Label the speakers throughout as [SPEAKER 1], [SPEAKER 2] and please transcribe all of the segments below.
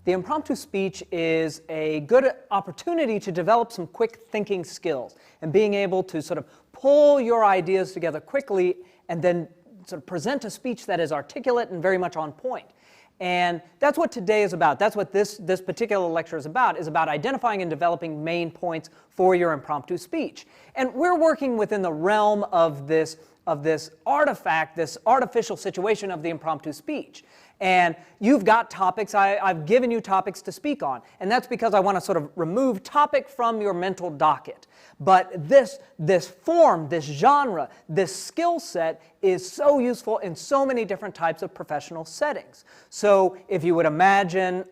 [SPEAKER 1] The impromptu speech is a good opportunity to develop some quick thinking skills and being able to sort of pull your ideas together quickly and then sort of present a speech that is articulate and very much on point. And that's what today is about. That's what this particular lecture is about identifying and developing main points for your impromptu speech. And we're working within the realm of this artifact, this artificial situation of the impromptu speech. And you've got topics, I've given you topics to speak on, and that's because I want to sort of remove topic from your mental docket. But this form, this genre, this skill set is so useful in so many different types of professional settings. So if you would imagine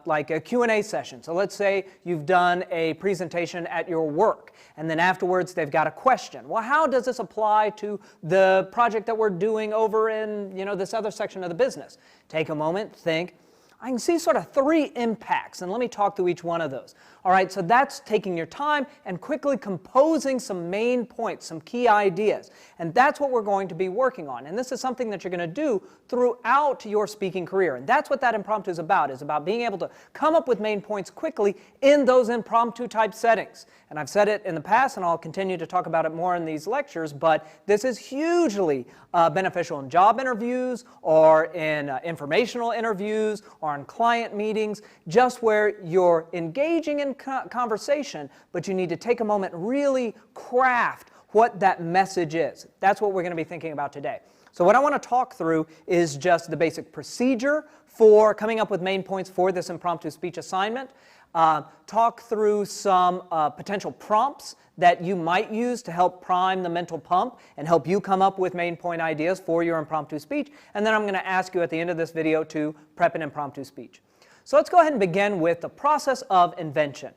[SPEAKER 1] like a Q&A session. So let's say you've done a presentation at your work, and then afterwards they've got a question. Well, how does this apply to the project that we're doing over in this other section of the business? Take a moment, think. I can see sort of 3 impacts, and let me talk through each one of those. All right, so that's taking your time and quickly composing some main points, some key ideas. And that's what we're going to be working on. And this is something that you're going to do throughout your speaking career. And that's what that impromptu is about being able to come up with main points quickly in those impromptu type settings. And I've said it in the past, and I'll continue to talk about it more in these lectures, but this is hugely beneficial in job interviews or in informational interviews or in client meetings, just where you're engaging in conversation, but you need to take a moment and really craft what that message is. That's what we're going to be thinking about today. So what I want to talk through is just the basic procedure for coming up with main points for this impromptu speech assignment. Talk through some potential prompts that you might use to help prime the mental pump and help you come up with main point ideas for your impromptu speech. And then I'm going to ask you at the end of this video to prep an impromptu speech. So let's go ahead and begin with the process of invention.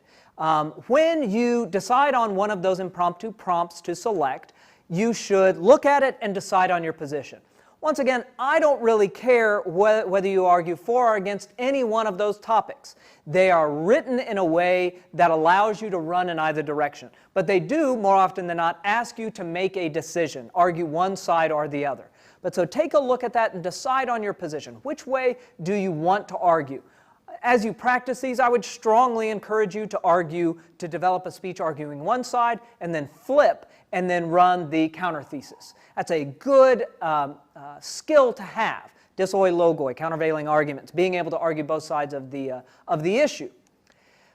[SPEAKER 1] When you decide on one of those impromptu prompts to select, you should look at it and decide on your position. Once again, I don't really care whether you argue for or against any one of those topics. They are written in a way that allows you to run in either direction. But they do, more often than not, ask you to make a decision, argue one side or the other. But so take a look at that and decide on your position. Which way do you want to argue? As you practice these, I would strongly encourage you to develop a speech arguing one side, and then flip, and then run the counter thesis. That's a good skill to have. Dissoi logoi, countervailing arguments, being able to argue both sides of the issue.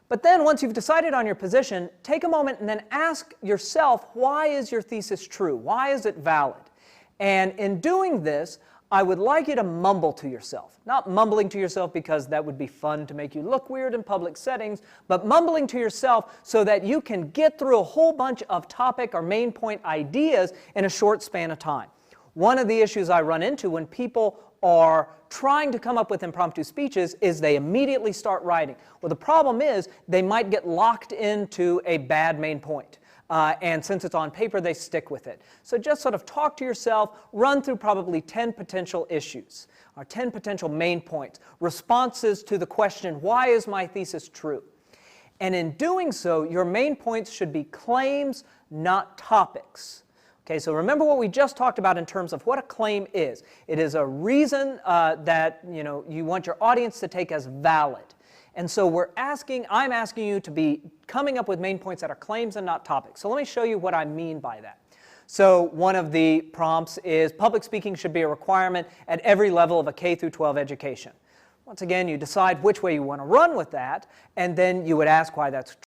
[SPEAKER 1] But then once you've decided on your position, take a moment and then ask yourself, why is your thesis true? Why is it valid? And in doing this, I would like you to mumble to yourself. Not mumbling to yourself because that would be fun to make you look weird in public settings, but mumbling to yourself so that you can get through a whole bunch of topic or main point ideas in a short span of time. One of the issues I run into when people are trying to come up with impromptu speeches is they immediately start writing. Well, the problem is they might get locked into a bad main point. And since it's on paper, they stick with it. So just sort of talk to yourself, run through probably 10 potential issues, or 10 potential main points, responses to the question, why is my thesis true? And in doing so, your main points should be claims, not topics. Okay, so remember what we just talked about in terms of what a claim is. It is a reason that you want your audience to take as valid. And so I'm asking you to be coming up with main points that are claims and not topics. So let me show you what I mean by that. So one of the prompts is public speaking should be a requirement at every level of a K through 12 education. Once again, you decide which way you want to run with that, and then you would ask why that's true.